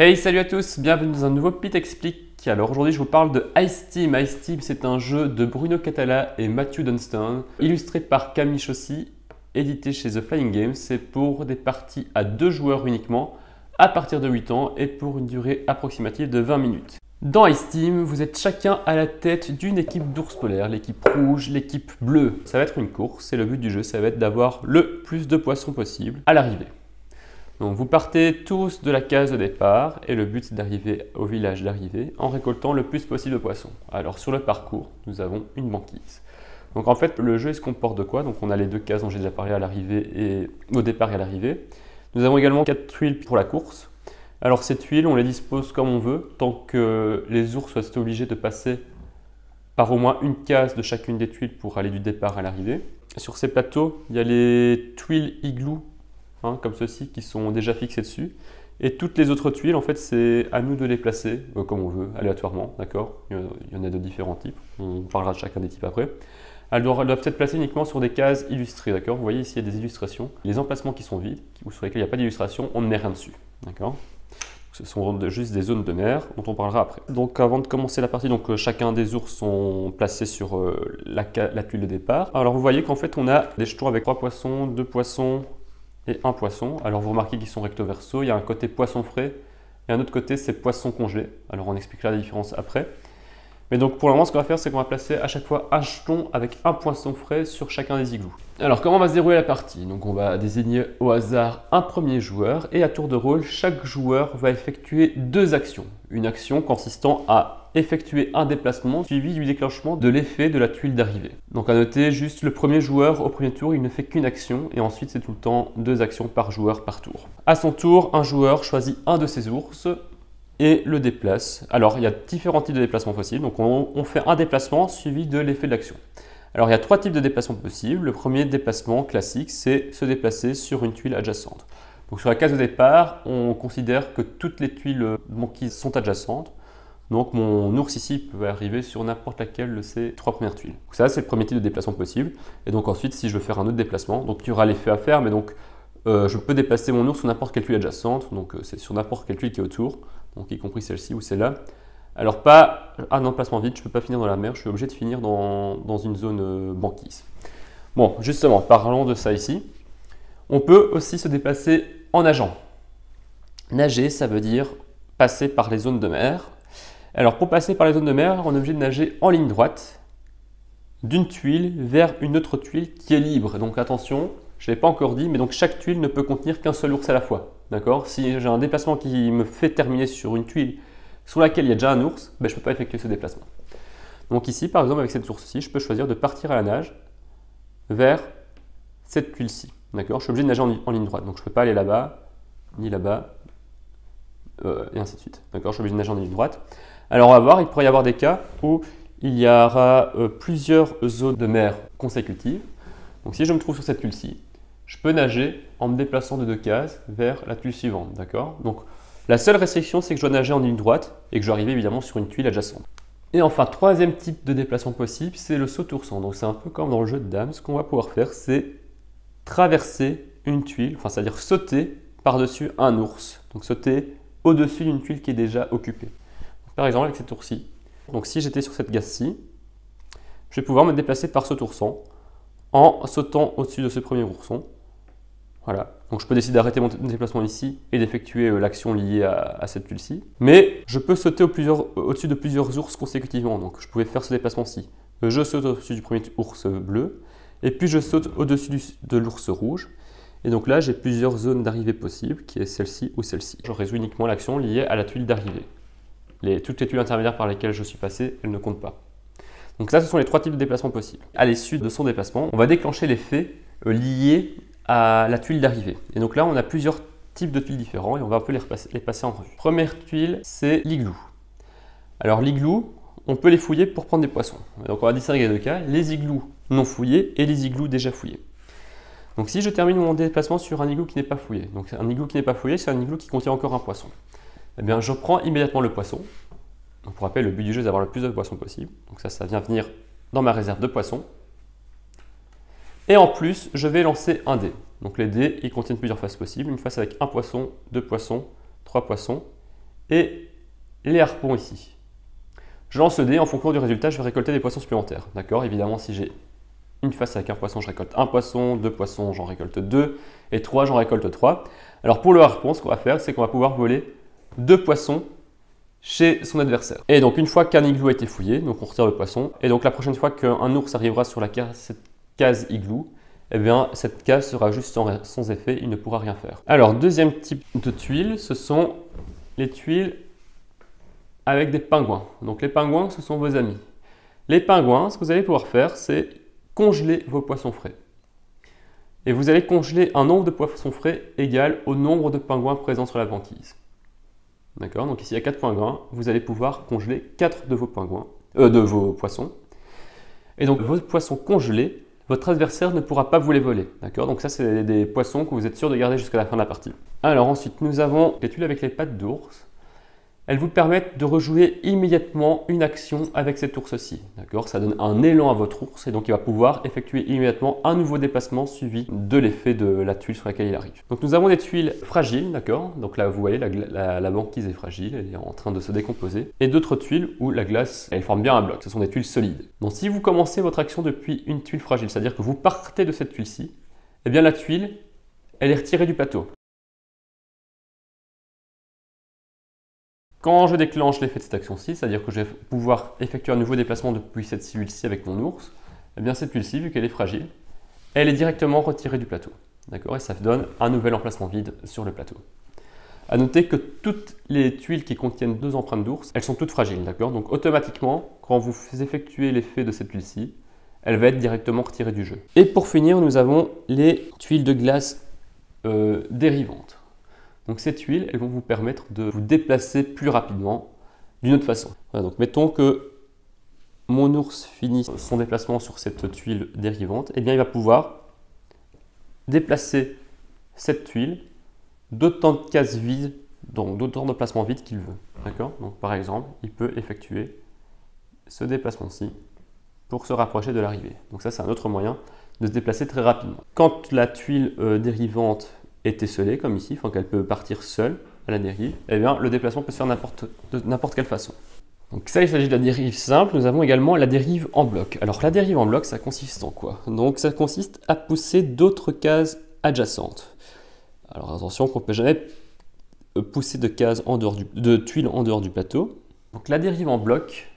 Hey, salut à tous, bienvenue dans un nouveau Pete Explique. Alors aujourd'hui je vous parle de Ice Team. Ice Team, c'est un jeu de Bruno Cathala et Matthew Dunstan, illustré par Camille Chaussy, édité chez The Flying Games. C'est pour des parties à 2 joueurs uniquement, à partir de 8 ans et pour une durée approximative de 20 minutes. Dans Ice Team, vous êtes chacun à la tête d'une équipe d'ours polaires, l'équipe rouge, l'équipe bleue. Ça va être une course et le but du jeu, ça va être d'avoir le plus de poissons possible à l'arrivée. Donc vous partez tous de la case de départ et le but c'est d'arriver au village d'arrivée en récoltant le plus possible de poissons. Alors sur le parcours, nous avons une banquise. Donc en fait, le jeu il se comporte de quoi? Donc on a les 2 cases dont j'ai déjà parlé à l'arrivée et au départ et à l'arrivée. Nous avons également 4 tuiles pour la course. Alors ces tuiles, on les dispose comme on veut, tant que les ours soient obligés de passer par au moins une case de chacune des tuiles pour aller du départ à l'arrivée. Sur ces plateaux, il y a les tuiles igloo, comme ceci, qui sont déjà fixées dessus. Et toutes les autres tuiles, en fait, c'est à nous de les placer comme on veut, aléatoirement, d'accord? Il y en a de différents types, on parlera de chacun des types après. Elles doivent être placées uniquement sur des cases illustrées, d'accord? Vous voyez ici, il y a des illustrations. Les emplacements qui sont vides, ou sur lesquels il n'y a pas d'illustration, on ne met rien dessus, d'accord? Ce sont juste des zones de mer dont on parlera après. Donc avant de commencer la partie, chacun des ours sont placés sur la tuile de départ. Alors vous voyez qu'en fait, on a des jetons avec 3 poissons, 2 poissons, et 1 poisson. Alors vous remarquez qu'ils sont recto verso, il y a un côté poisson frais et un autre côté c'est poisson congelé. Alors on expliquera la différence après. Mais donc pour le moment ce qu'on va faire c'est qu'on va placer à chaque fois un jeton avec un poisson frais sur chacun des igloos. Alors comment va se dérouler la partie? Donc on va désigner au hasard un premier joueur et à tour de rôle chaque joueur va effectuer 2 actions. Une action consistant à effectuer un déplacement suivi du déclenchement de l'effet de la tuile d'arrivée. Donc à noter juste le premier joueur au premier tour il ne fait qu'une action et ensuite c'est tout le temps 2 actions par joueur par tour. À son tour un joueur choisit un de ses ours et le déplace. Alors il y a différents types de déplacements possibles, donc on fait un déplacement suivi de l'effet de l'action. Alors il y a 3 types de déplacements possibles. Le premier déplacement classique c'est se déplacer sur une tuile adjacente. Donc sur la case de départ on considère que toutes les tuiles banquises sont adjacentes. Donc mon ours ici peut arriver sur n'importe laquelle de ces 3 premières tuiles. Donc ça c'est le premier type de déplacement possible. Et donc ensuite si je veux faire un autre déplacement, donc il y aura l'effet à faire, mais donc je peux déplacer mon ours sur n'importe quelle tuile adjacente, donc c'est sur n'importe quelle tuile qui est autour, donc y compris celle-ci ou celle-là. Alors pas un emplacement vide, je ne peux pas finir dans la mer, je suis obligé de finir dans une zone banquise. Bon, justement, parlons de ça ici. On peut aussi se déplacer en nageant. Nager, ça veut dire passer par les zones de mer. Alors pour passer par les zones de mer, on est obligé de nager en ligne droite d'une tuile vers une autre tuile qui est libre. Donc attention, je ne l'ai pas encore dit, mais donc chaque tuile ne peut contenir qu'un seul ours à la fois. D'accord? Si j'ai un déplacement qui me fait terminer sur une tuile sur laquelle il y a déjà un ours, je ne peux pas effectuer ce déplacement. Donc ici, par exemple, avec cette ours-ci, je peux choisir de partir à la nage vers cette tuile-ci. D'accord? Je suis obligé de nager en ligne droite, donc je ne peux pas aller là-bas, ni là-bas, et ainsi de suite. D'accord? Je suis obligé de nager en ligne droite. Alors on va voir, il pourrait y avoir des cas où il y aura plusieurs zones de mer consécutives. Donc si je me trouve sur cette tuile-ci, je peux nager en me déplaçant de 2 cases vers la tuile suivante. D'accord? Donc la seule restriction, c'est que je dois nager en ligne droite et que je dois arriver évidemment sur une tuile adjacente. Et enfin, troisième type de déplacement possible, c'est le saut ourson. Donc c'est un peu comme dans le jeu de dames. Ce qu'on va pouvoir faire, c'est traverser une tuile, enfin c'est-à-dire sauter par-dessus un ours. Donc sauter au-dessus d'une tuile qui est déjà occupée. Par exemple avec cette ours-ci. Donc si j'étais sur cette gaze-ci, je vais pouvoir me déplacer par cet ourson en sautant au-dessus de ce premier ourson. Voilà. Donc je peux décider d'arrêter mon déplacement ici et d'effectuer l'action liée à cette tuile-ci. Mais je peux sauter au-dessus de plusieurs ours consécutivement. Donc je pouvais faire ce déplacement-ci. Je saute au-dessus du premier ours bleu et puis je saute au-dessus de l'ours rouge. Et donc là, j'ai plusieurs zones d'arrivée possibles, qui est celle-ci ou celle-ci. Je résous uniquement l'action liée à la tuile d'arrivée. Toutes les tuiles intermédiaires par lesquelles je suis passé, elles ne comptent pas. Donc ça, ce sont les 3 types de déplacements possibles. À l'issue de son déplacement, on va déclencher l'effet lié à la tuile d'arrivée. Et donc là, on a plusieurs types de tuiles différents et on va un peu les passer en revue. Première tuile, c'est l'igloo. Alors l'igloo, on peut les fouiller pour prendre des poissons. Donc on va distinguer 2 cas, les igloos non fouillés et les igloos déjà fouillés. Donc si je termine mon déplacement sur un igloo qui n'est pas fouillé, donc un igloo qui n'est pas fouillé, c'est un igloo qui contient encore un poisson. Eh bien, je prends immédiatement le poisson. Donc, pour rappel, le but du jeu, c'est d'avoir le plus de poissons possible. Donc ça vient venir dans ma réserve de poissons. Et en plus, je vais lancer un dé. Donc les dés, ils contiennent plusieurs faces possibles. Une face avec un poisson, 2 poissons, 3 poissons et les harpons ici. Je lance le dé, en fonction du résultat, je vais récolter des poissons supplémentaires. D'accord? Évidemment, si j'ai une face avec un poisson, je récolte un poisson, 2 poissons, j'en récolte 2, et 3, j'en récolte 3. Alors pour le harpon, ce qu'on va faire, c'est qu'on va pouvoir voler 2 poissons chez son adversaire. Et donc une fois qu'un igloo a été fouillé, donc on retire le poisson, et donc la prochaine fois qu'un ours arrivera sur cette case igloo, eh bien cette case sera juste sans effet, il ne pourra rien faire. Alors deuxième type de tuiles, ce sont les tuiles avec des pingouins. Donc les pingouins, ce sont vos amis. Les pingouins, ce que vous allez pouvoir faire, c'est congeler vos poissons frais. Et vous allez congeler un nombre de poissons frais égal au nombre de pingouins présents sur la banquise. D'accord? Donc ici, il y a 4 pingouins. Vous allez pouvoir congeler 4 de vos poissons. Et donc, vos poissons congelés, votre adversaire ne pourra pas vous les voler. D'accord? Donc ça, c'est des poissons que vous êtes sûr de garder jusqu'à la fin de la partie. Alors ensuite, nous avons les tuiles avec les pattes d'ours. Elles vous permettent de rejouer immédiatement une action avec cet ours-ci. D'accord? Ça donne un élan à votre ours et donc il va pouvoir effectuer immédiatement un nouveau déplacement suivi de l'effet de la tuile sur laquelle il arrive. Donc nous avons des tuiles fragiles, d'accord? Donc là vous voyez la banquise est fragile, elle est en train de se décomposer. Et d'autres tuiles où la glace, elle forme bien un bloc, ce sont des tuiles solides. Donc si vous commencez votre action depuis une tuile fragile, c'est-à-dire que vous partez de cette tuile-ci, eh bien la tuile, elle est retirée du plateau. Quand je déclenche l'effet de cette action-ci, c'est-à-dire que je vais pouvoir effectuer un nouveau déplacement depuis cette tuile-ci avec mon ours, eh bien cette tuile-ci, vu qu'elle est fragile, elle est directement retirée du plateau. D'accord? Et ça donne un nouvel emplacement vide sur le plateau. A noter que toutes les tuiles qui contiennent 2 empreintes d'ours, elles sont toutes fragiles. D'accord? Donc automatiquement, quand vous effectuez l'effet de cette tuile-ci, elle va être directement retirée du jeu. Et pour finir, nous avons les tuiles de glace dérivantes. Donc ces tuiles, elles vont vous permettre de vous déplacer plus rapidement d'une autre façon. Voilà, donc mettons que mon ours finisse son déplacement sur cette tuile dérivante, et bien il va pouvoir déplacer cette tuile d'autant de cases vides, donc d'autant de placements vides qu'il veut. D'accord? Donc par exemple, il peut effectuer ce déplacement-ci pour se rapprocher de l'arrivée. Donc ça, c'est un autre moyen de se déplacer très rapidement. Quand la tuile dérivante est esselée, comme ici, enfin qu'elle peut partir seule à la dérive, eh bien le déplacement peut se faire de n'importe quelle façon. Donc ça, il s'agit de la dérive simple. Nous avons également la dérive en bloc. Alors la dérive en bloc, ça consiste en quoi? Donc ça consiste à pousser d'autres cases adjacentes. Alors attention qu'on ne peut jamais pousser de tuiles en dehors du plateau. Donc la dérive en bloc,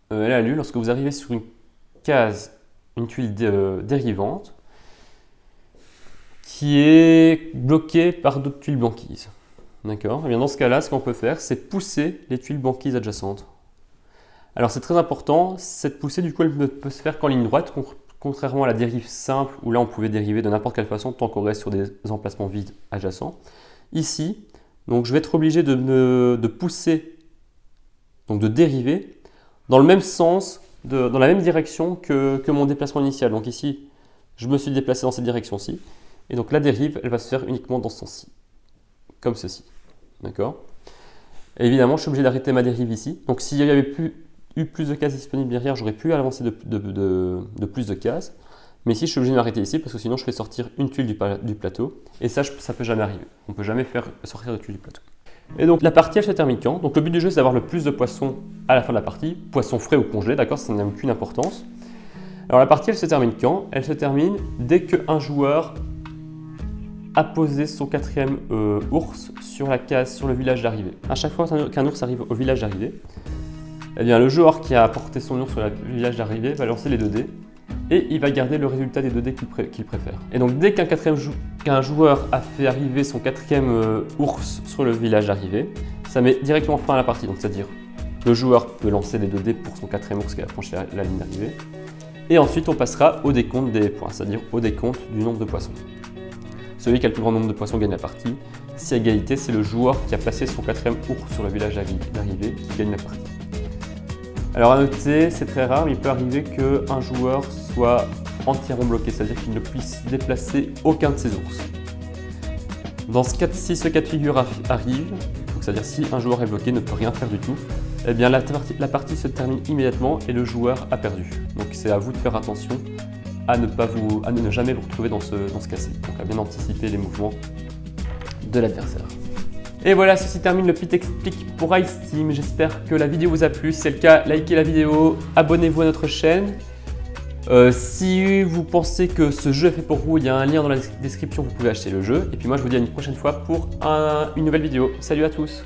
elle a lieu lorsque vous arrivez sur une tuile dérivante, qui est bloqué par d'autres tuiles banquises. D'accord? Et bien dans ce cas-là, ce qu'on peut faire, c'est pousser les tuiles banquises adjacentes. Alors c'est très important, cette poussée du coup elle ne peut se faire qu'en ligne droite, contrairement à la dérive simple où là on pouvait dériver de n'importe quelle façon tant qu'on reste sur des emplacements vides adjacents. Ici, donc je vais être obligé de pousser, donc de dériver dans le même sens, dans la même direction que mon déplacement initial. Donc ici, je me suis déplacé dans cette direction-ci. Et donc la dérive, elle va se faire uniquement dans ce sens-ci, comme ceci. D'accord? Évidemment, je suis obligé d'arrêter ma dérive ici. Donc s'il n'y avait eu plus de cases disponibles derrière, j'aurais pu avancer de plus de cases. Mais ici, je suis obligé de m'arrêter ici parce que sinon, je fais sortir une tuile du plateau. Et ça ne peut jamais arriver. On ne peut jamais faire sortir de tuile du plateau. Et donc la partie, elle se termine quand? Donc le but du jeu, c'est d'avoir le plus de poissons à la fin de la partie. Poissons frais ou congelés, d'accord? Ça n'a aucune importance. Alors la partie, elle se termine quand? Elle se termine dès qu'un joueur a posé son 4e ours sur la case, sur le village d'arrivée. À chaque fois qu'un ours arrive au village d'arrivée, eh bien le joueur qui a porté son ours sur le village d'arrivée va lancer les 2 dés et il va garder le résultat des 2 dés qu'il préfère. Et donc dès qu'un joueur a fait arriver son 4e ours sur le village d'arrivée, ça met directement fin à la partie. Donc c'est-à-dire le joueur peut lancer les 2 dés pour son 4e ours qui a franchi la ligne d'arrivée. Et ensuite on passera au décompte des points, c'est-à-dire au décompte du nombre de poissons. Celui qui a le plus grand nombre de poissons gagne la partie. Si à égalité, c'est le joueur qui a placé son 4e ours sur le village d'arrivée qui gagne la partie. Alors à noter, c'est très rare, mais il peut arriver qu'un joueur soit entièrement bloqué, c'est-à-dire qu'il ne puisse déplacer aucun de ses ours. Si ce cas de figure arrive, c'est-à-dire si un joueur est bloqué, ne peut rien faire du tout, eh bien la partie se termine immédiatement et le joueur a perdu. Donc c'est à vous de faire attention à ne jamais vous retrouver dans ce cas-ci. Donc à bien anticiper les mouvements de l'adversaire. Et voilà, ceci termine le Pete Explique pour Ice Team. J'espère que la vidéo vous a plu. Si c'est le cas, likez la vidéo, abonnez-vous à notre chaîne. Si vous pensez que ce jeu est fait pour vous, il y a un lien dans la description, vous pouvez acheter le jeu. Et puis moi, je vous dis à une prochaine fois pour une nouvelle vidéo. Salut à tous!